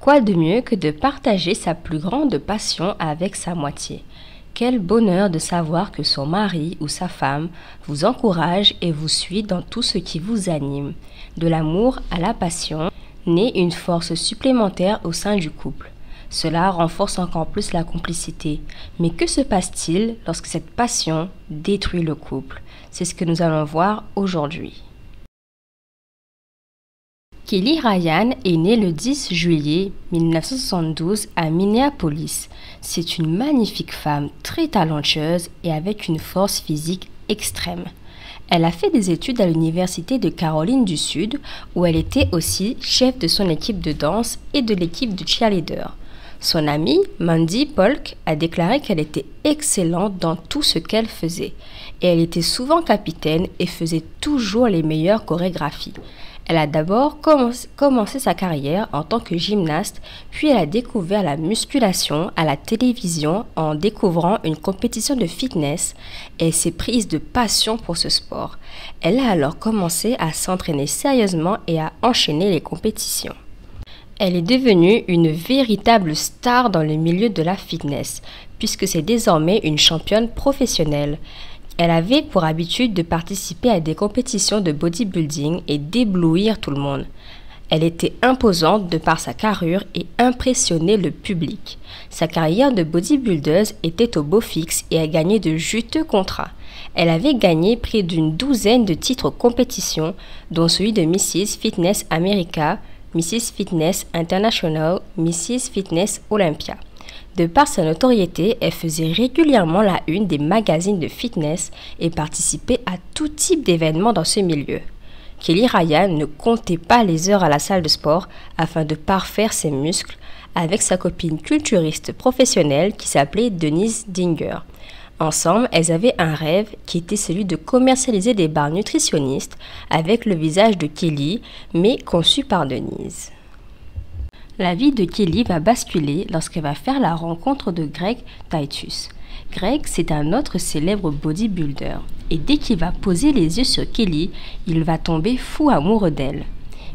Quoi de mieux que de partager sa plus grande passion avec sa moitié? Quel bonheur de savoir que son mari ou sa femme vous encourage et vous suit dans tout ce qui vous anime. De l'amour à la passion, naît une force supplémentaire au sein du couple. Cela renforce encore plus la complicité. Mais que se passe-t-il lorsque cette passion détruit le couple? C'est ce que nous allons voir aujourd'hui. Kelly Ryan est née le 10 juillet 1972 à Minneapolis. C'est une magnifique femme très talentueuse et avec une force physique extrême. Elle a fait des études à l'Université de Caroline du Sud où elle était aussi chef de son équipe de danse et de l'équipe de cheerleader. Son amie, Mandy Polk, a déclaré qu'elle était excellente dans tout ce qu'elle faisait et elle était souvent capitaine et faisait toujours les meilleures chorégraphies. Elle a d'abord commencé sa carrière en tant que gymnaste, puis elle a découvert la musculation à la télévision en découvrant une compétition de fitness et s'est prise de passion pour ce sport. Elle a alors commencé à s'entraîner sérieusement et à enchaîner les compétitions. Elle est devenue une véritable star dans le milieu de la fitness, puisque c'est désormais une championne professionnelle. Elle avait pour habitude de participer à des compétitions de bodybuilding et d'éblouir tout le monde. Elle était imposante de par sa carrure et impressionnait le public. Sa carrière de bodybuildeuse était au beau fixe et a gagné de juteux contrats. Elle avait gagné près d'une douzaine de titres compétitions, dont celui de Mrs. Fitness America, Mrs. Fitness International, Mrs. Fitness Olympia. De par sa notoriété, elle faisait régulièrement la une des magazines de fitness et participait à tout type d'événements dans ce milieu. Kelly Ryan ne comptait pas les heures à la salle de sport afin de parfaire ses muscles avec sa copine culturiste professionnelle qui s'appelait Denise Dinger. Ensemble, elles avaient un rêve qui était celui de commercialiser des barres nutritionnistes avec le visage de Kelly, mais conçu par Denise. La vie de Kelly va basculer lorsqu'elle va faire la rencontre de Greg Titus. Greg, c'est un autre célèbre bodybuilder. Et dès qu'il va poser les yeux sur Kelly, il va tomber fou amoureux d'elle.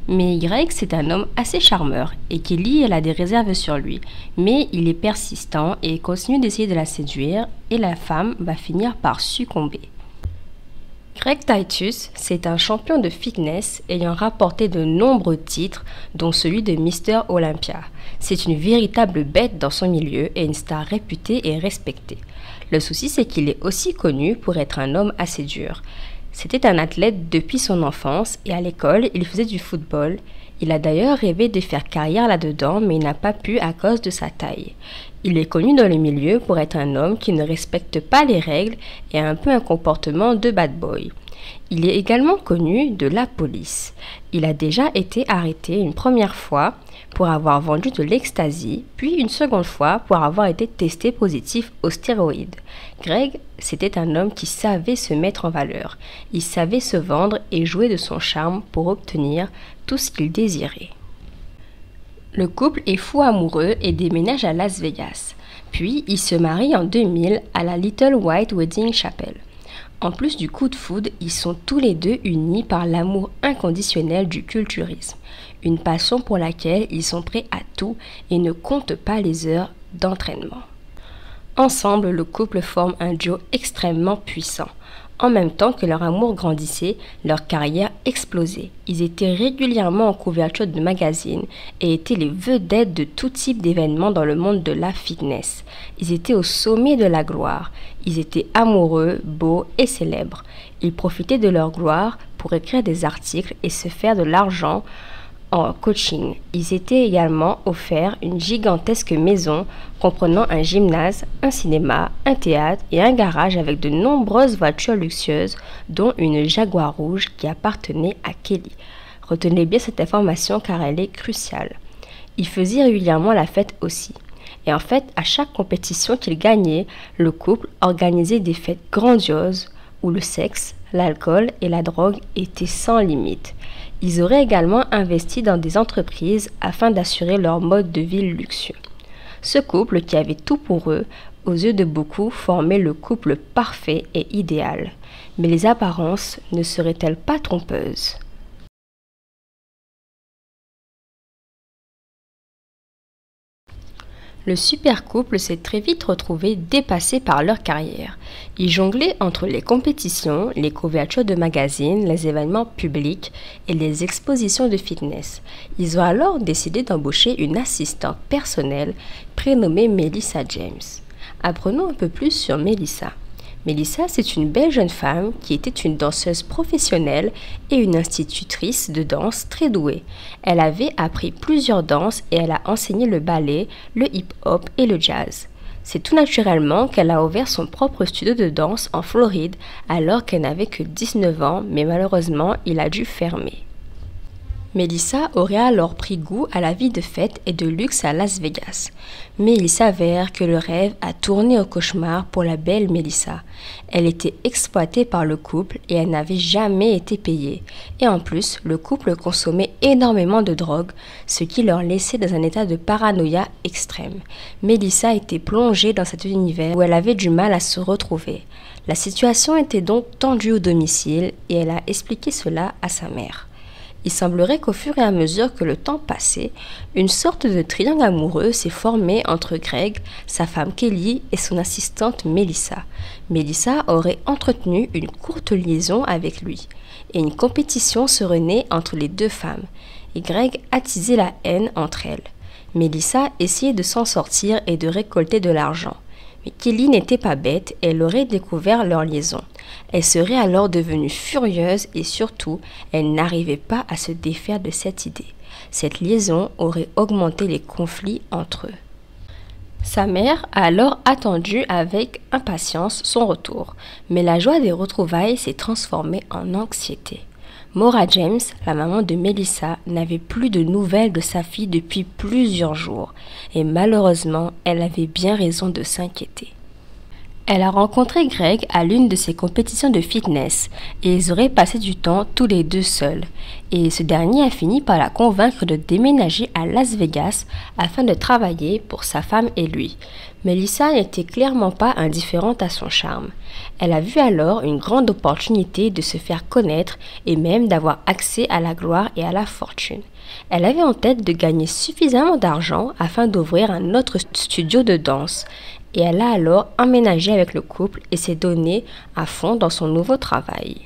Mais Greg, c'est un homme assez charmeur et Kelly, elle a des réserves sur lui. Mais il est persistant et continue d'essayer de la séduire et la femme va finir par succomber. Greg Titus, c'est un champion de fitness ayant rapporté de nombreux titres, dont celui de Mr. Olympia. C'est une véritable bête dans son milieu et une star réputée et respectée. Le souci, c'est qu'il est aussi connu pour être un homme assez dur. C'était un athlète depuis son enfance et à l'école, il faisait du football. Il a d'ailleurs rêvé de faire carrière là-dedans, mais il n'a pas pu à cause de sa taille. Il est connu dans le milieu pour être un homme qui ne respecte pas les règles et a un peu un comportement de bad boy. Il est également connu de la police. Il a déjà été arrêté une première fois pour avoir vendu de l'ecstasy, puis une seconde fois pour avoir été testé positif aux stéroïdes. Greg, c'était un homme qui savait se mettre en valeur. Il savait se vendre et jouer de son charme pour obtenir tout ce qu'il désirait. Le couple est fou amoureux et déménage à Las Vegas. Puis, il se marie en 2000 à la Little White Wedding Chapel. En plus du coup de foudre, ils sont tous les deux unis par l'amour inconditionnel du culturisme, une passion pour laquelle ils sont prêts à tout et ne comptent pas les heures d'entraînement. Ensemble, le couple forme un duo extrêmement puissant. En même temps que leur amour grandissait, leur carrière explosait. Ils étaient régulièrement en couverture de magazines et étaient les vedettes de tout type d'événements dans le monde de la fitness. Ils étaient au sommet de la gloire. Ils étaient amoureux, beaux et célèbres. Ils profitaient de leur gloire pour écrire des articles et se faire de l'argent en coaching. Ils s'étaient également offert une gigantesque maison comprenant un gymnase, un cinéma, un théâtre et un garage avec de nombreuses voitures luxueuses, dont une Jaguar rouge qui appartenait à Kelly. Retenez bien cette information car elle est cruciale. Ils faisaient régulièrement la fête aussi. Et en fait, à chaque compétition qu'ils gagnaient, le couple organisait des fêtes grandioses où le sexe, l'alcool et la drogue étaient sans limite. Ils auraient également investi dans des entreprises afin d'assurer leur mode de vie luxueux. Ce couple, qui avait tout pour eux, aux yeux de beaucoup, formait le couple parfait et idéal. Mais les apparences ne seraient-elles pas trompeuses ? Le super couple s'est très vite retrouvé dépassé par leur carrière. Ils jonglaient entre les compétitions, les couvertures de magazines, les événements publics et les expositions de fitness. Ils ont alors décidé d'embaucher une assistante personnelle prénommée Melissa James. Apprenons un peu plus sur Melissa. Melissa, c'est une belle jeune femme qui était une danseuse professionnelle et une institutrice de danse très douée. Elle avait appris plusieurs danses et elle a enseigné le ballet, le hip-hop et le jazz. C'est tout naturellement qu'elle a ouvert son propre studio de danse en Floride alors qu'elle n'avait que 19 ans, mais malheureusement, il a dû fermer. Melissa aurait alors pris goût à la vie de fête et de luxe à Las Vegas. Mais il s'avère que le rêve a tourné au cauchemar pour la belle Melissa. Elle était exploitée par le couple et elle n'avait jamais été payée. Et en plus, le couple consommait énormément de drogue, ce qui leur laissait dans un état de paranoïa extrême. Melissa était plongée dans cet univers où elle avait du mal à se retrouver. La situation était donc tendue au domicile et elle a expliqué cela à sa mère. Il semblerait qu'au fur et à mesure que le temps passait, une sorte de triangle amoureux s'est formé entre Greg, sa femme Kelly et son assistante Melissa. Melissa aurait entretenu une courte liaison avec lui et une compétition serait née entre les deux femmes. Et Greg attisait la haine entre elles. Melissa essayait de s'en sortir et de récolter de l'argent. Mais Kelly n'était pas bête et elle aurait découvert leur liaison. Elle serait alors devenue furieuse et surtout, elle n'arrivait pas à se défaire de cette idée. Cette liaison aurait augmenté les conflits entre eux. Sa mère a alors attendu avec impatience son retour, mais la joie des retrouvailles s'est transformée en anxiété. Maura James, la maman de Melissa, n'avait plus de nouvelles de sa fille depuis plusieurs jours et malheureusement, elle avait bien raison de s'inquiéter. Elle a rencontré Greg à l'une de ses compétitions de fitness et ils auraient passé du temps tous les deux seuls. Et ce dernier a fini par la convaincre de déménager à Las Vegas afin de travailler pour sa femme et lui. Melissa n'était clairement pas indifférente à son charme. Elle a vu alors une grande opportunité de se faire connaître et même d'avoir accès à la gloire et à la fortune. Elle avait en tête de gagner suffisamment d'argent afin d'ouvrir un autre studio de danse. Et elle a alors emménagé avec le couple et s'est donnée à fond dans son nouveau travail.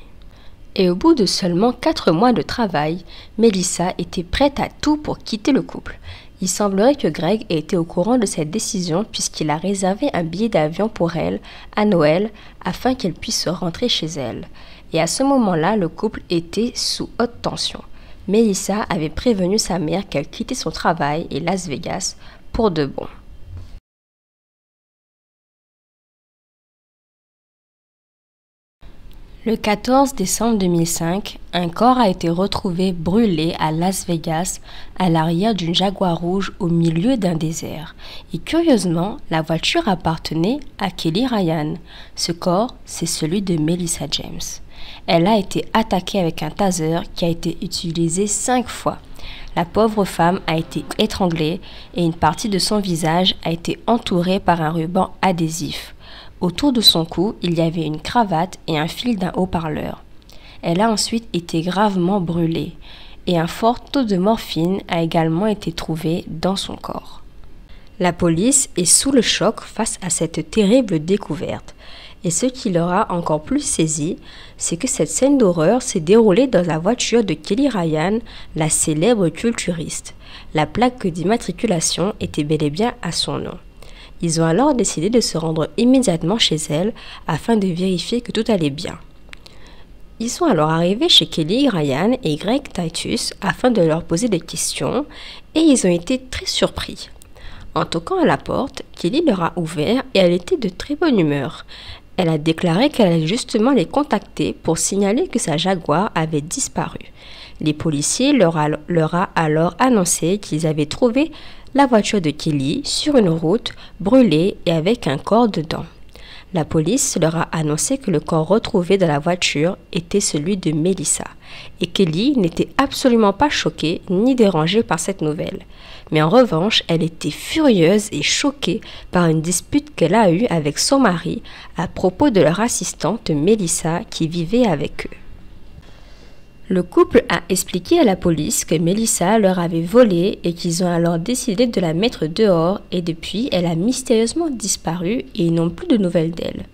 Et au bout de seulement 4 mois de travail, Melissa était prête à tout pour quitter le couple. Il semblerait que Greg ait été au courant de cette décision puisqu'il a réservé un billet d'avion pour elle à Noël afin qu'elle puisse rentrer chez elle. Et à ce moment-là, le couple était sous haute tension. Melissa avait prévenu sa mère qu'elle quittait son travail et Las Vegas pour de bon. Le 14 décembre 2005, un corps a été retrouvé brûlé à Las Vegas à l'arrière d'une Jaguar rouge au milieu d'un désert. Et curieusement, la voiture appartenait à Kelly Ryan. Ce corps, c'est celui de Melissa James. Elle a été attaquée avec un taser qui a été utilisé 5 fois. La pauvre femme a été étranglée et une partie de son visage a été entourée par un ruban adhésif. Autour de son cou, il y avait une cravate et un fil d'un haut-parleur. Elle a ensuite été gravement brûlée et un fort taux de morphine a également été trouvé dans son corps. La police est sous le choc face à cette terrible découverte. Et ce qui leur a encore plus saisi, c'est que cette scène d'horreur s'est déroulée dans la voiture de Kelly Ryan, la célèbre culturiste. La plaque d'immatriculation était bel et bien à son nom. Ils ont alors décidé de se rendre immédiatement chez elle afin de vérifier que tout allait bien. Ils sont alors arrivés chez Kelly Ryan et Greg Titus afin de leur poser des questions et ils ont été très surpris. En toquant à la porte, Kelly leur a ouvert et elle était de très bonne humeur. Elle a déclaré qu'elle allait justement les contacter pour signaler que sa Jaguar avait disparu. Les policiers leur a alors annoncé qu'ils avaient trouvé la voiture de Kelly sur une route brûlée et avec un corps dedans. La police leur a annoncé que le corps retrouvé dans la voiture était celui de Melissa et Kelly n'était absolument pas choquée ni dérangée par cette nouvelle. Mais en revanche, elle était furieuse et choquée par une dispute qu'elle a eue avec son mari à propos de leur assistante Melissa qui vivait avec eux. Le couple a expliqué à la police que Melissa leur avait volé et qu'ils ont alors décidé de la mettre dehors et depuis, elle a mystérieusement disparu et ils n'ont plus de nouvelles d'elle.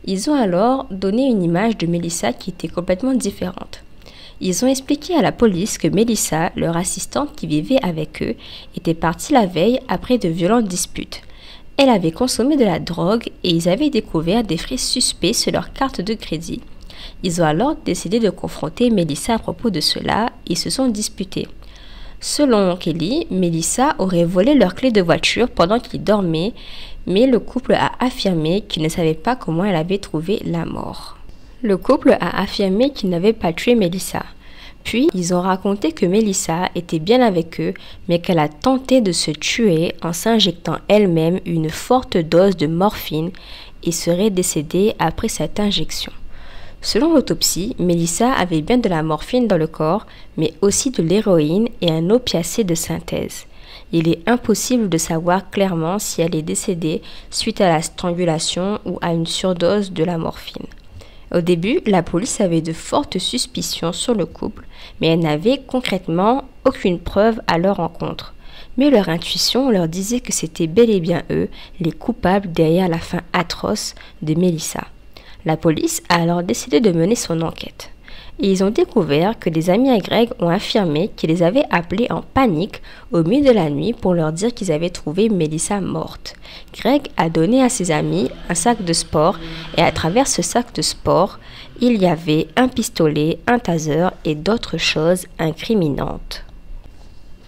Ils ont alors donné une image de Melissa qui était complètement différente. Ils ont expliqué à la police que Melissa, leur assistante qui vivait avec eux, était partie la veille après de violentes disputes. Elle avait consommé de la drogue et ils avaient découvert des frais suspects sur leur carte de crédit. Ils ont alors décidé de confronter Melissa à propos de cela et se sont disputés. Selon Kelly, Melissa aurait volé leur clé de voiture pendant qu'ils dormaient, mais le couple a affirmé qu'il ne savait pas comment elle avait trouvé la mort. Le couple a affirmé qu'il n'avait pas tué Melissa. Puis, ils ont raconté que Melissa était bien avec eux, mais qu'elle a tenté de se tuer en s'injectant elle-même une forte dose de morphine et serait décédée après cette injection. Selon l'autopsie, Melissa avait bien de la morphine dans le corps, mais aussi de l'héroïne et un opiacé de synthèse. Il est impossible de savoir clairement si elle est décédée suite à la strangulation ou à une surdose de la morphine. Au début, la police avait de fortes suspicions sur le couple, mais elle n'avait concrètement aucune preuve à leur encontre. Mais leur intuition leur disait que c'était bel et bien eux, les coupables derrière la fin atroce de Melissa. La police a alors décidé de mener son enquête. Et ils ont découvert que des amis à Greg ont affirmé qu'ils les avaient appelés en panique au milieu de la nuit pour leur dire qu'ils avaient trouvé Melissa morte. Greg a donné à ses amis un sac de sport et à travers ce sac de sport, il y avait un pistolet, un taser et d'autres choses incriminantes.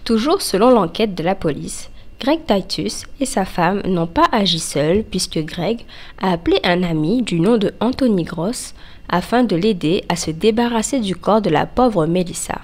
Toujours selon l'enquête de la police, Greg Titus et sa femme n'ont pas agi seuls puisque Greg a appelé un ami du nom de Anthony Gross afin de l'aider à se débarrasser du corps de la pauvre Melissa.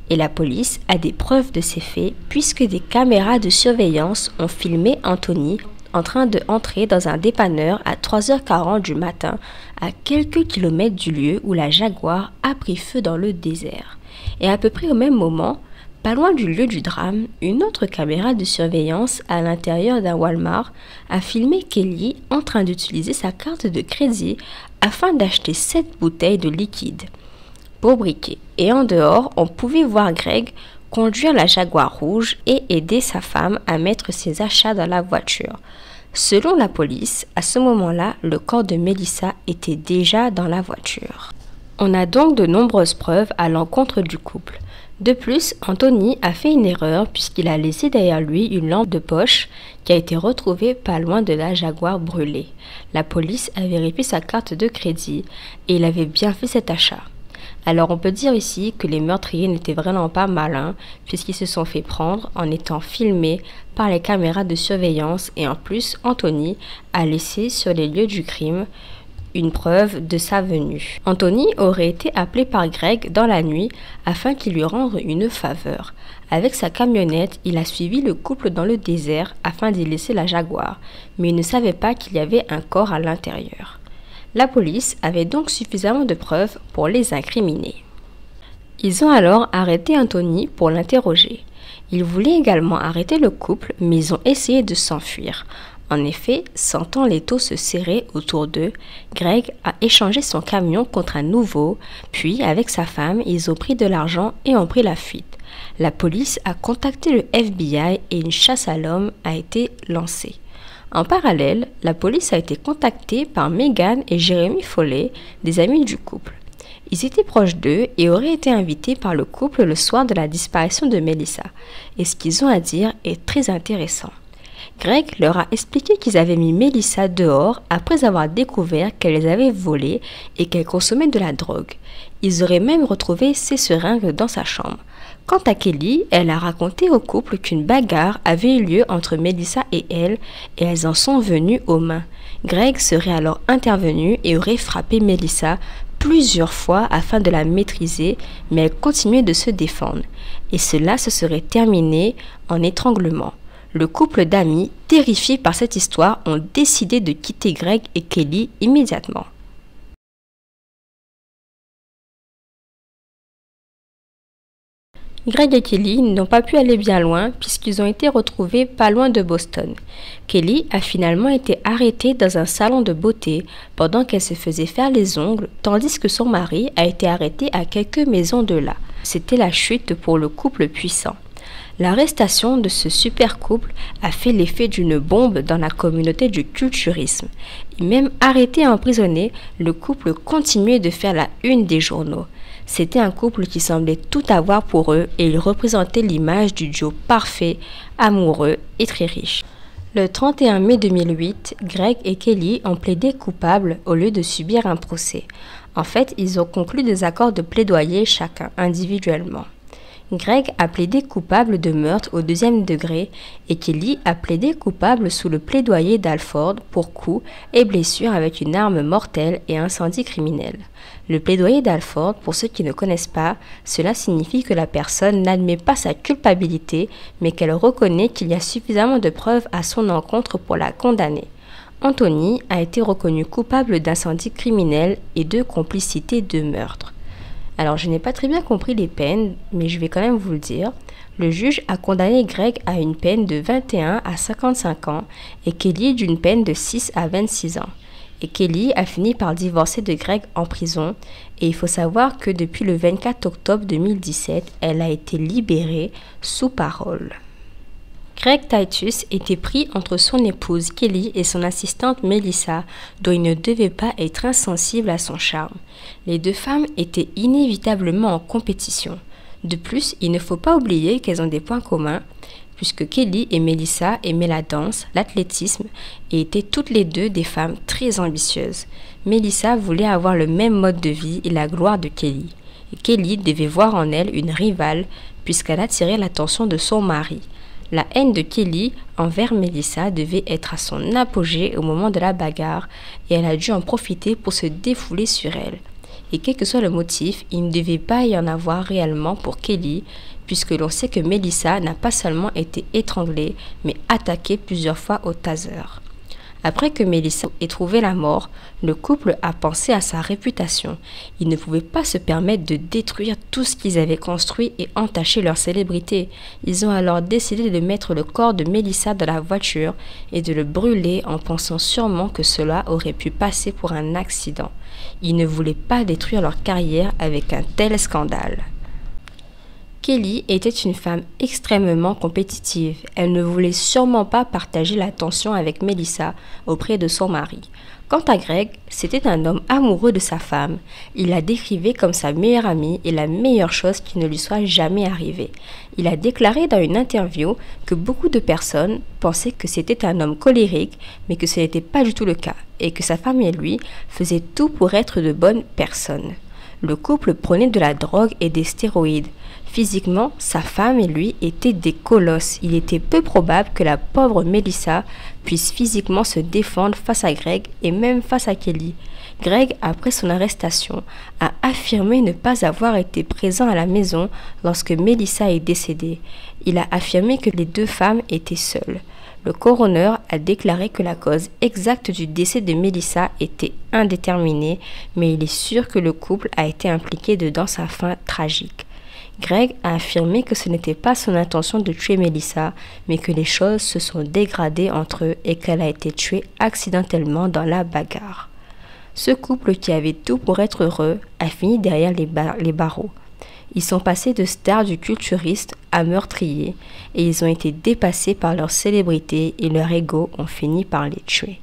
Et la police a des preuves de ces faits puisque des caméras de surveillance ont filmé Anthony en train de entrer dans un dépanneur à 3h40 du matin à quelques kilomètres du lieu où la Jaguar a pris feu dans le désert. Et à peu près au même moment, pas loin du lieu du drame, une autre caméra de surveillance à l'intérieur d'un Walmart a filmé Kelly en train d'utiliser sa carte de crédit afin d'acheter 7 bouteilles de liquide pour briquet. Et en dehors, on pouvait voir Greg conduire la Jaguar rouge et aider sa femme à mettre ses achats dans la voiture. Selon la police, à ce moment-là, le corps de Melissa était déjà dans la voiture. On a donc de nombreuses preuves à l'encontre du couple. De plus, Anthony a fait une erreur puisqu'il a laissé derrière lui une lampe de poche qui a été retrouvée pas loin de la Jaguar brûlée. La police a vérifié sa carte de crédit et il avait bien fait cet achat. Alors on peut dire ici que les meurtriers n'étaient vraiment pas malins puisqu'ils se sont fait prendre en étant filmés par les caméras de surveillance et en plus Anthony a laissé sur les lieux du crime une preuve de sa venue. Anthony aurait été appelé par Greg dans la nuit afin qu'il lui rende une faveur. Avec sa camionnette, il a suivi le couple dans le désert afin d'y laisser la Jaguar, mais il ne savait pas qu'il y avait un corps à l'intérieur. La police avait donc suffisamment de preuves pour les incriminer. Ils ont alors arrêté Anthony pour l'interroger. Ils voulaient également arrêter le couple, mais ils ont essayé de s'enfuir. En effet, sentant les taux se serrer autour d'eux, Greg a échangé son camion contre un nouveau, puis avec sa femme, ils ont pris de l'argent et ont pris la fuite. La police a contacté le FBI et une chasse à l'homme a été lancée. En parallèle, la police a été contactée par Megan et Jeremy Foley, des amis du couple. Ils étaient proches d'eux et auraient été invités par le couple le soir de la disparition de Melissa. Et ce qu'ils ont à dire est très intéressant. Greg leur a expliqué qu'ils avaient mis Melissa dehors après avoir découvert qu'elle les avait volées et qu'elle consommait de la drogue. Ils auraient même retrouvé ses seringues dans sa chambre. Quant à Kelly, elle a raconté au couple qu'une bagarre avait eu lieu entre Melissa et elles en sont venues aux mains. Greg serait alors intervenu et aurait frappé Melissa plusieurs fois afin de la maîtriser, mais elle continuait de se défendre. Et cela se serait terminé en étranglement. Le couple d'amis, terrifiés par cette histoire, ont décidé de quitter Greg et Kelly immédiatement. Greg et Kelly n'ont pas pu aller bien loin puisqu'ils ont été retrouvés pas loin de Boston. Kelly a finalement été arrêtée dans un salon de beauté pendant qu'elle se faisait faire les ongles, tandis que son mari a été arrêté à quelques maisons de là. C'était la chute pour le couple puissant. L'arrestation de ce super couple a fait l'effet d'une bombe dans la communauté du culturisme. Et même arrêté et emprisonné, le couple continuait de faire la une des journaux. C'était un couple qui semblait tout avoir pour eux et il représentait l'image du duo parfait, amoureux et très riche. Le 31 mai 2008, Greg et Kelly ont plaidé coupables au lieu de subir un procès. En fait, ils ont conclu des accords de plaidoyer chacun individuellement. Greg a plaidé coupable de meurtre au deuxième degré et Kelly a plaidé coupable sous le plaidoyer d'Alford pour coups et blessures avec une arme mortelle et incendie criminel. Le plaidoyer d'Alford, pour ceux qui ne connaissent pas, cela signifie que la personne n'admet pas sa culpabilité mais qu'elle reconnaît qu'il y a suffisamment de preuves à son encontre pour la condamner. Anthony a été reconnu coupable d'incendie criminel et de complicité de meurtre. Alors, je n'ai pas très bien compris les peines, mais je vais quand même vous le dire. Le juge a condamné Greg à une peine de 21 à 55 ans et Kelly d'une peine de 6 à 26 ans. Et Kelly a fini par divorcer de Greg en prison et il faut savoir que depuis le 24 octobre 2017, elle a été libérée sous parole. Greg Titus était pris entre son épouse Kelly et son assistante Melissa, dont il ne devait pas être insensible à son charme. Les deux femmes étaient inévitablement en compétition. De plus, il ne faut pas oublier qu'elles ont des points communs, puisque Kelly et Melissa aimaient la danse, l'athlétisme et étaient toutes les deux des femmes très ambitieuses. Melissa voulait avoir le même mode de vie et la gloire de Kelly. Et Kelly devait voir en elle une rivale, puisqu'elle attirait l'attention de son mari. La haine de Kelly envers Melissa devait être à son apogée au moment de la bagarre et elle a dû en profiter pour se défouler sur elle. Et quel que soit le motif, il ne devait pas y en avoir réellement pour Kelly puisque l'on sait que Melissa n'a pas seulement été étranglée mais attaquée plusieurs fois au taser. Après que Melissa ait trouvé la mort, le couple a pensé à sa réputation. Ils ne pouvaient pas se permettre de détruire tout ce qu'ils avaient construit et entacher leur célébrité. Ils ont alors décidé de mettre le corps de Melissa dans la voiture et de le brûler en pensant sûrement que cela aurait pu passer pour un accident. Ils ne voulaient pas détruire leur carrière avec un tel scandale. Kelly était une femme extrêmement compétitive. Elle ne voulait sûrement pas partager l'attention avec Melissa auprès de son mari. Quant à Greg, c'était un homme amoureux de sa femme. Il la décrivait comme sa meilleure amie et la meilleure chose qui ne lui soit jamais arrivée. Il a déclaré dans une interview que beaucoup de personnes pensaient que c'était un homme colérique, mais que ce n'était pas du tout le cas, et que sa femme et lui faisaient tout pour être de bonnes personnes. Le couple prenait de la drogue et des stéroïdes. Physiquement, sa femme et lui étaient des colosses. Il était peu probable que la pauvre Melissa puisse physiquement se défendre face à Greg et même face à Kelly. Greg, après son arrestation, a affirmé ne pas avoir été présent à la maison lorsque Melissa est décédée. Il a affirmé que les deux femmes étaient seules. Le coroner a déclaré que la cause exacte du décès de Melissa était indéterminée, mais il est sûr que le couple a été impliqué dans sa fin tragique. Greg a affirmé que ce n'était pas son intention de tuer Melissa, mais que les choses se sont dégradées entre eux et qu'elle a été tuée accidentellement dans la bagarre. Ce couple qui avait tout pour être heureux a fini derrière les barreaux. Ils sont passés de stars du culturiste à meurtriers et ils ont été dépassés par leur célébrité et leur ego ont fini par les tuer.